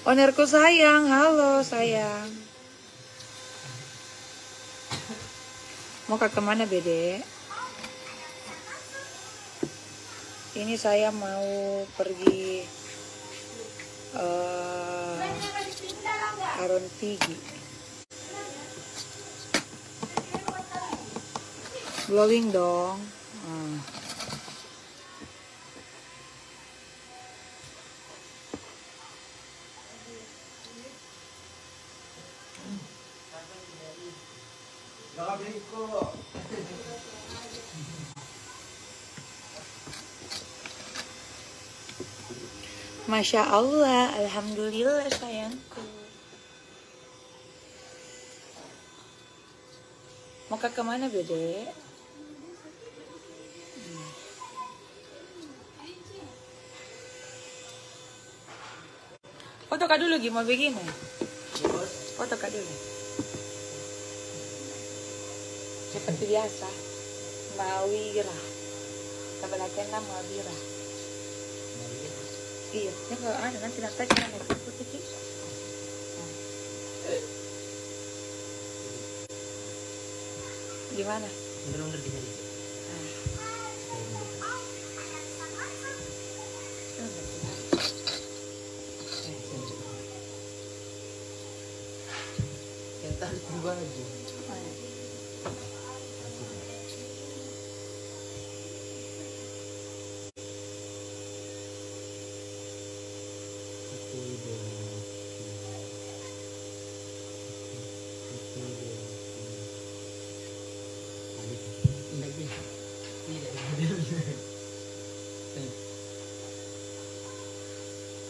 Ownerku sayang, halo sayang. Mau ke kemana Bede? Ini saya mau pergi Aron Pigi. Blowing dong. Masya Allah, alhamdulillah sayangku. Mau ke kemana Bede? Foto kak dulu gimana begini? Foto kak dulu. Seperti biasa, Mawira. Kabalakan nama Mawira. Iya, ini kalau ada nanti nanti jangan putih Ki. Gimana? Bener-bener bisa di. Yang tadi berubah aja.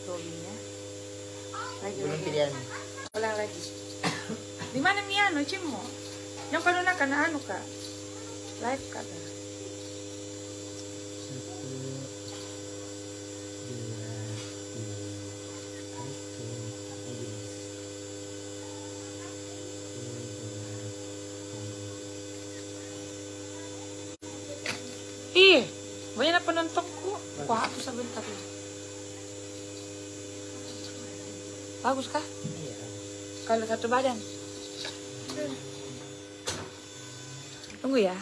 Robinya. Lagi Belum lagi. pilihan. Ulang lagi. Di mana Miano Cimo? Yang kalau nak kana anu kak? Live kak. 1, 2, 3. Ih, banyak penontonku. Wah, aku sebentar dulu. Bagus kah? Iya. Kalau satu badan. Tunggu ya.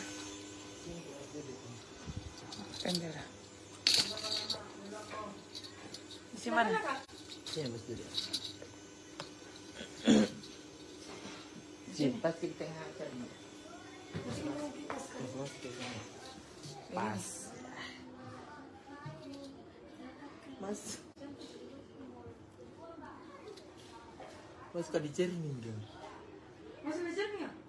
Bendera. Di mana? Sini Mas dulu. Sini pas di tengah aja. Pas. Mas. Mas kok dicermin dong? Masih belajarnya? 1,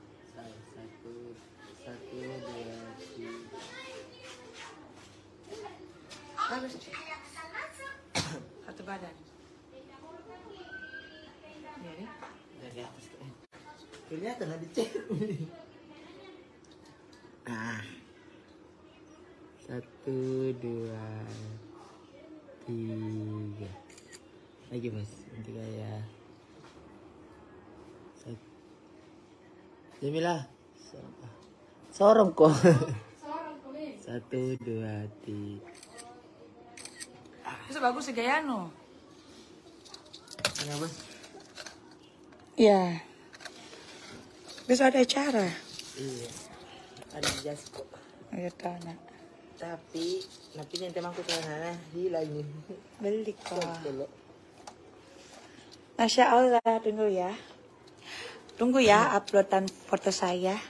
2, 3. Bagus. Satu badan. Iya deh. Dari atas tuh. Kelihatan ada cermin. Ah. 1, 2, 3. Lagi Mas, nanti kayak Jamilah. Sorong kok. 1, 2, 3. Itu bagus sih gayano. Kenapa? Iya. Besok ada acara. Iya. Ada jas kok. Ayo tanah. Tapi nanti temanku ke sana hilang nih. Beli kok. Dulu. Masya Allah, tunggu ya. Tunggu ya uploadan foto saya.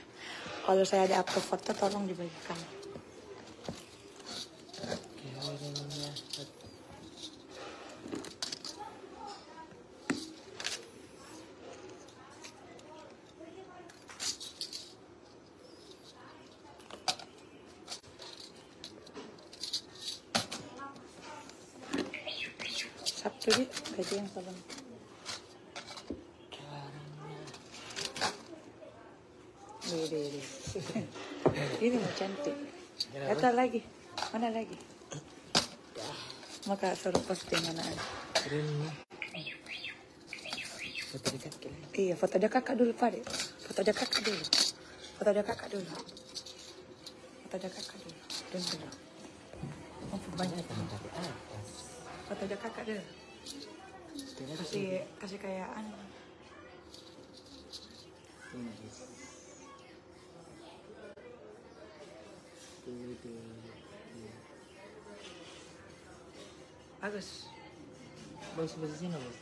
Kalau saya ada upload foto tolong dibagikan. Sabtu nih baju yang salam. Ini ini mau cantik. Kata lagi, mana lagi? Maka suruh posting mana? Keren nih. Foto dekat kan? Iya, foto ada kakak dulu Pak. Foto ada kakak dulu. Foto ada kakak dulu. Foto ada kakak dulu. Tunggu dulu. Oh, banyak teman. Foto ada kakak dulu. Kasih kayak anu. Bagus. Bagus posisinya bos.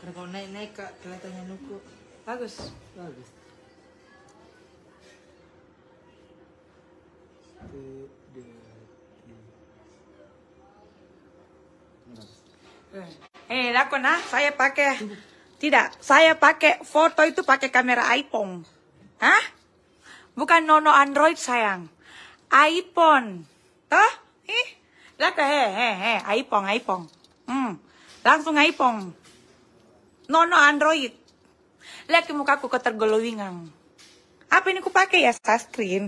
Karena kalau naik kak kelihatannya nuku. Bagus. Bagus. Laku nah, saya pakai foto itu pakai kamera iPhone. Hah? Bukan nono Android sayang. iPhone. Toh? Laku iPhone. Langsung iPhone. Nono Android. Lihat mukaku kok terglowingan. Apa ini ku pakai ya sunscreen?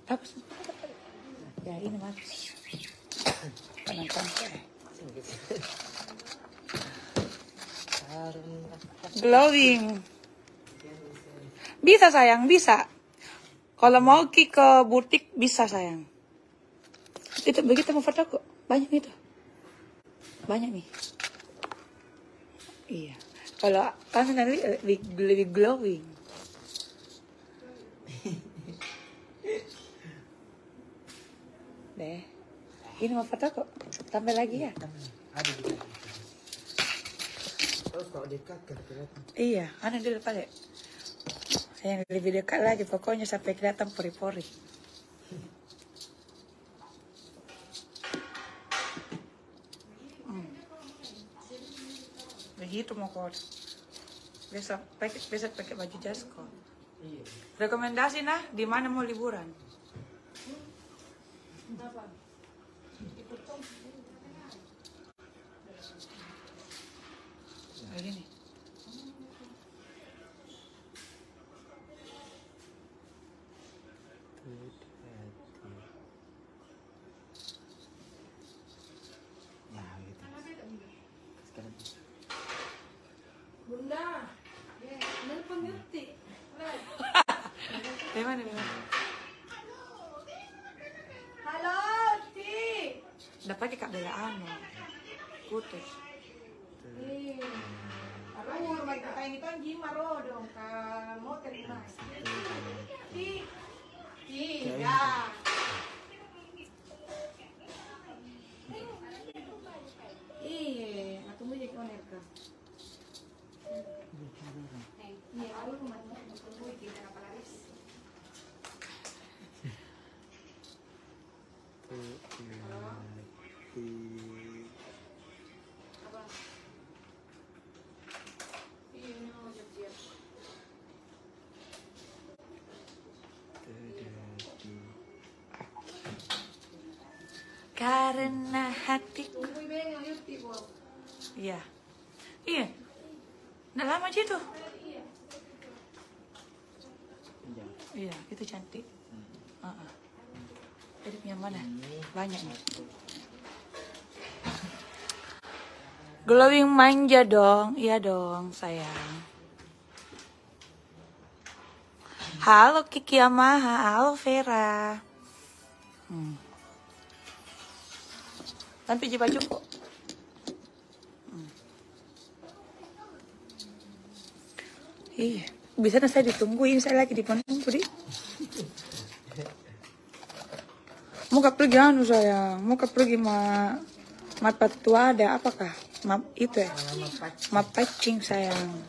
Bagus. Ya ini bagus. Penonton. Glowing. Bisa sayang, bisa. Kalau mau ke butik bisa sayang. Itu begitu mau foto kok. Banyak itu. Banyak nih. Iya. Kalau kan nanti lebih glowing. Deh. Ini mau foto kok. Tambah lagi ya? Ada di dekat. Terus kalau dekat kan kelihatan. Iya, anu dulu pakai. Yang lebih dekat lagi, pokoknya sampai kelihatan pori-pori. Begitu mau kok. Besok pakai baju jas kok. Iya. Rekomendasi nah, di mana mau liburan? Begini. Bunda, nelpon Yuti. Di mana? Halo, Ti. Udah pakai Kak Bella anu. Putih. Apa mau hormat kain itu gimana dong? Kamu terima. Ti. Ya. Iya, aku mau jadi owner kan. Iya, aku rumah tunggu di apa lagi? Apa? Iya, ini mau siap-siap. Karena hatiku. Tunggu ibu yang Yuti, Bu. Iya. Iya. Udah lama aja tuh. Iya, itu cantik. Jadi yang mana? Banyak nih. Glowing manja dong. Iya dong, sayang. Halo Kiki Yamaha, halo Vera. Tanpa baju kok. Iya, bisa saya ditungguin, saya lagi di penunggu di. Mau pergi anu sayang, mau pergi mat patua ada apakah? Map itu ya? Map pacing sayang.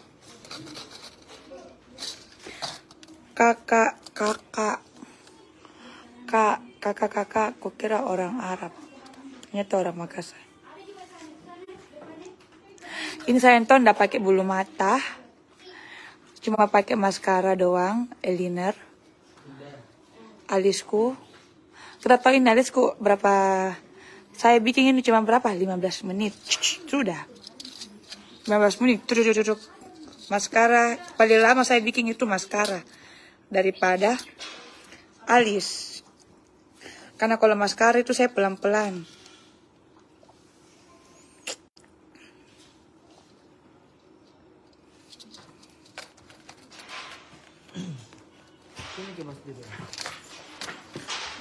Kakak, kok kira orang Arab. Ternyata orang Makassar. Ini saya nonton nggak pakai bulu mata. Cuma pakai maskara doang, eyeliner. Alisku. Kita tahu ini alisku berapa. Saya bikin ini cuma berapa? 15 menit. Sudah. 15 menit. Truk. Maskara. Paling lama saya bikin itu maskara. Daripada alis. Karena kalau maskara itu saya pelan-pelan.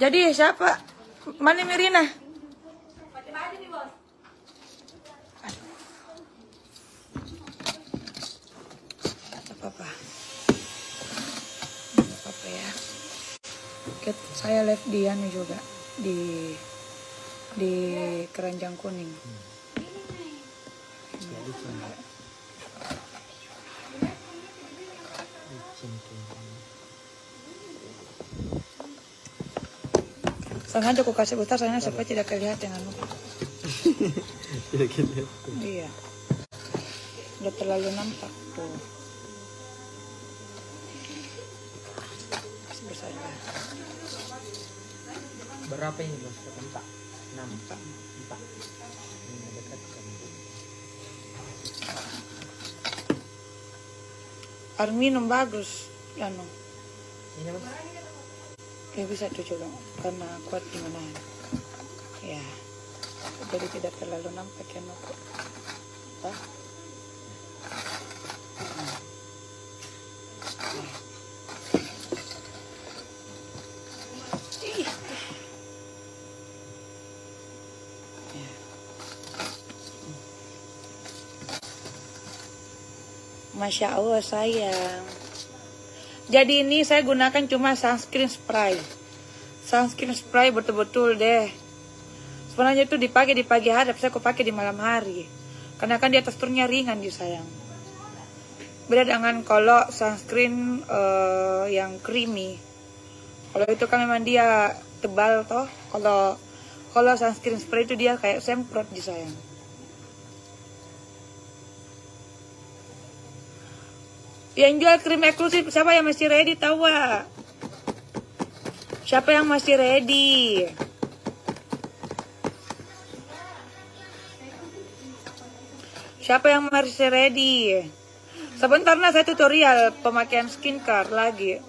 Jadi siapa? Mana Mirina? Pakai baju nih, Bos. apa-apa. Apa ya. Saya live dia nih juga di Keranjang Kuning. Sengaja aku kasih besar soalnya supaya tidak kelihatan anu. Tidak kelihatan. Iya. Udah terlalu nampak tuh. Kasih besar lah. Berapa ini bos? 4. 4. Ini dekat kan. Arminum bagus, anu. Ini bos. Ya bisa tuh coba karena kuat gimana ya, jadi tidak terlalu nampak ya kok. Masya Allah sayang. Jadi ini saya gunakan cuma sunscreen spray. Sunscreen spray betul-betul deh. Sebenarnya itu dipakai di pagi hari, tapi saya kok pakai di malam hari. Karena kan dia teksturnya ringan di sayang. Beda dengan kalau sunscreen yang creamy. Kalau itu kan memang dia tebal toh. Kalau sunscreen spray itu dia kayak semprot di sayang. Yang jual krim eksklusif siapa yang masih ready tahu gak? Siapa yang masih ready? Siapa yang masih ready? Sebentar nah saya tutorial pemakaian skincare lagi.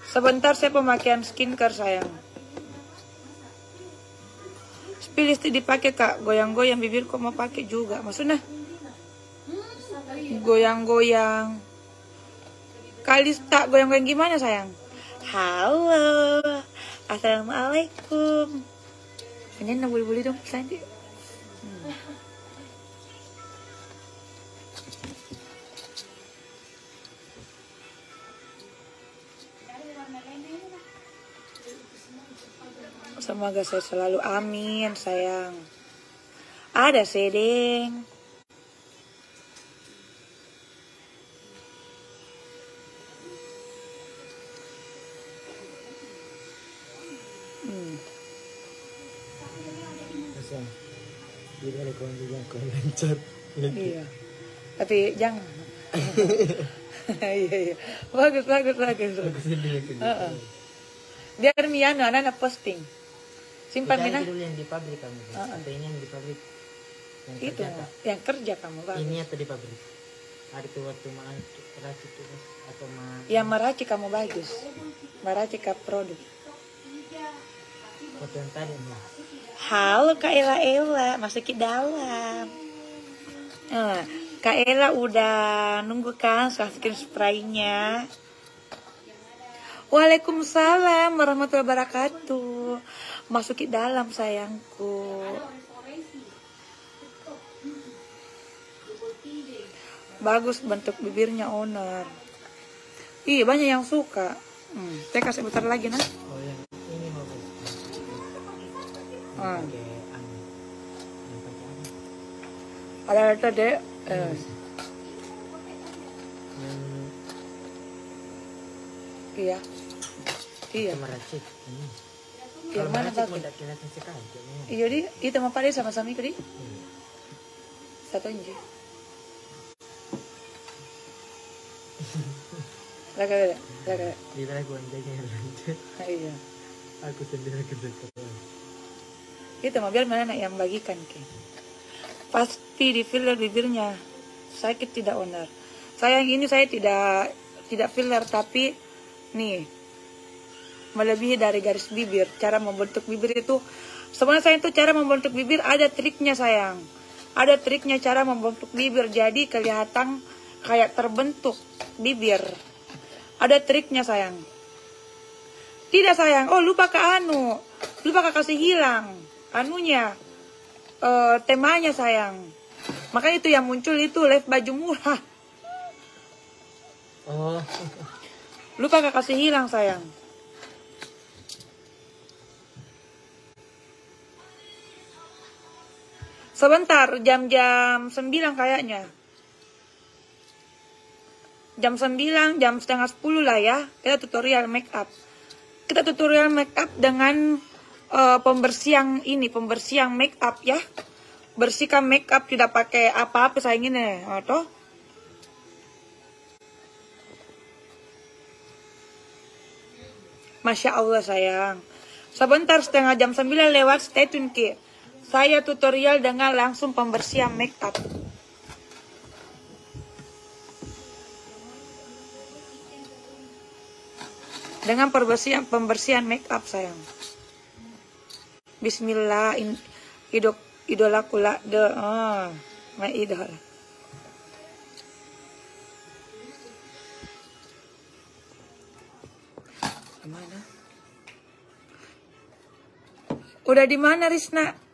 Sebentar saya pemakaian skincare sayang. Pilih dipakai kak, goyang-goyang bibir kok mau pakai juga maksudnya. Goyang-goyang. Kalista goyang-goyang gimana sayang? Halo. Assalamualaikum. Ini boleh-boleh dong tadi. Semoga saya selalu amin sayang. Ada sedeng. Jadi ada kawan juga kau lancar. Iya. Tapi jangan. Iya. Bagus. Biar Miano anak posting. Simpan Mina. Dulu yang di pabrik kamu. Atau ini yang di pabrik. Itu yang kerja kamu bagus. Ini atau di pabrik. Ada tuh waktu meracik tuh atau yang meracik kamu bagus. Meracik ke produk. Foto yang tadi nih. Halo Kak Ella, masuk ke dalam. Kak Ella udah nunggu kan sunscreen spraynya. Waalaikumsalam warahmatullahi wabarakatuh. Masuk ke dalam sayangku. Bagus bentuk bibirnya owner. Iya banyak yang suka. Saya kasih bentar lagi nah. Oh yang ini mau Ada tadi iya meracik ini. Yang mana pakai? Iya di itu mau pakai sama-sama itu di. Satu aja. Laga. Di lagu andainya lanjut. Iya. Aku sendiri kedekat. Itu mau biar mana yang bagikan ke. Pasti di filler bibirnya sakit tidak owner. Sayang ini saya tidak filler tapi nih melebihi dari garis bibir. Cara membentuk bibir itu sebenarnya saya itu cara membentuk bibir ada triknya sayang. Ada triknya cara membentuk bibir jadi kelihatan kayak terbentuk bibir. Ada triknya sayang. Tidak sayang. Oh lupa ke anu. Lupa ke kasih hilang anunya. Temanya sayang. Makanya itu yang muncul itu live baju murah. Oh. Lupa kakak kasih hilang sayang. Sebentar, jam-jam 9 kayaknya. Jam 9, jam setengah 10 lah ya. Kita tutorial make up. Kita tutorial make up dengan pembersihan ini, pembersihan make up ya. Bersihkan make up tidak pakai apa-apa sayang ini. Atau Masya Allah sayang. Sebentar, setengah jam 9 lewat, stay tune Ki. Saya tutorial dengan langsung pembersihan make up. Dengan pembersihan make up sayang. Bismillah, idolaku lah my idol. Mana? Udah di mana Risna?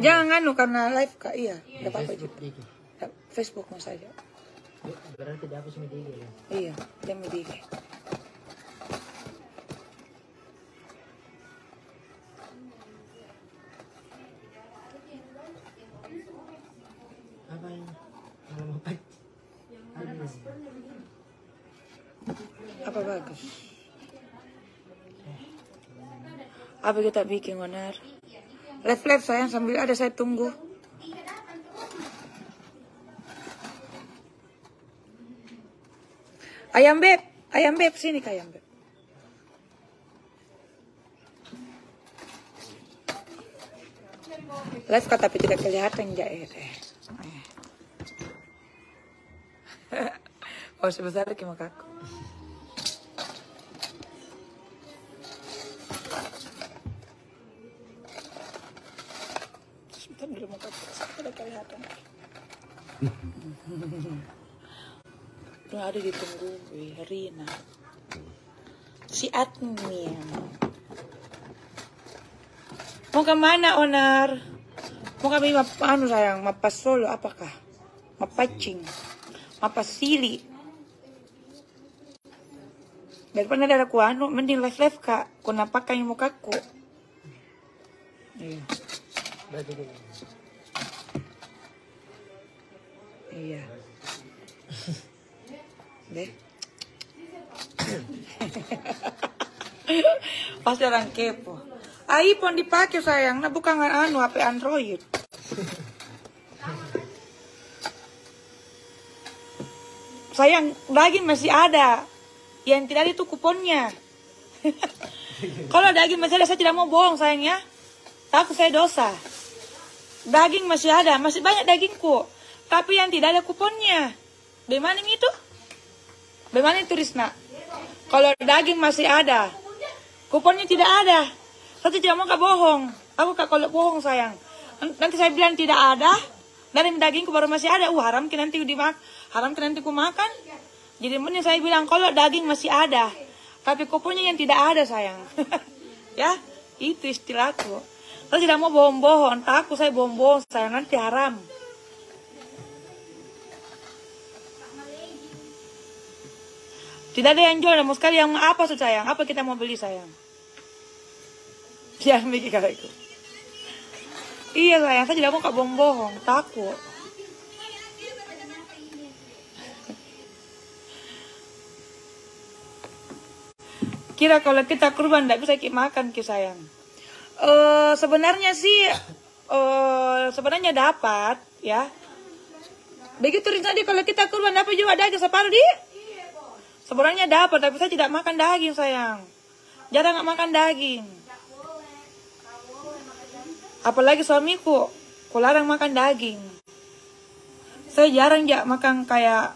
Jangan nganu karena live kak, iya. Udah apa-apa juga. Facebook mas aja. Berarti dihapus media ya? Iya, dia media. Apa yang mau apa? Apa bagus? Apa kita bikin onar? Live sayang sambil ada saya tunggu. Ayam beb sini kak ayam beb. Live kak tapi tidak kelihatan ya. Oh sebesar kima kakak. Sebentar dulu mau kakak, tidak kelihatan. Tuh ada ditunggu Rina. Si admin. Mau kemana onar? Mau kami anu sayang, mapas Solo apakah? Mapacing, mapas Sili. Daripada ada aku anu, mending live kak. Kau nampakan yang mukaku. Iya. Iya. Deh. Pasti orang kepo. iPhone dipakai sayang, nah bukan anu HP Android. Sayang, daging masih ada. Yang tidak ada itu kuponnya. Kalau daging masih ada, saya tidak mau bohong sayang ya. Takut saya dosa. Daging masih ada, masih banyak dagingku. Tapi yang tidak ada kuponnya. Bagaimana itu? Bagaimana itu Risna? Kalau daging masih ada, kuponnya tidak ada. Saya tidak mau bohong. Aku kalau bohong sayang. Nanti saya bilang tidak ada. Dan dagingku baru masih ada. Haram ke nanti haram ke nanti ku makan. Jadi mending saya bilang kalau daging masih ada, tapi kuponnya yang tidak ada sayang. Ya, itu istilahku. Saya tidak mau bohong-bohong. Takut saya bohong-bohong sayang, nanti haram. Tidak ada yang jual, mau sekali yang apa tuh sayang? Apa kita mau beli sayang? Jangan mikir kalau itu. Iya sayang, saya tidak mau bohong-bohong, takut. Kira kalau kita kurban tidak bisa makan ki sayang. Sebenarnya sih sebenarnya dapat ya. Begitu tadi kalau kita kurban dapat juga daging separuh di. Sebenarnya dapat tapi saya tidak makan daging sayang. Jarang nggak makan daging. Apalagi suamiku, larang makan daging. Saya jarang makan kayak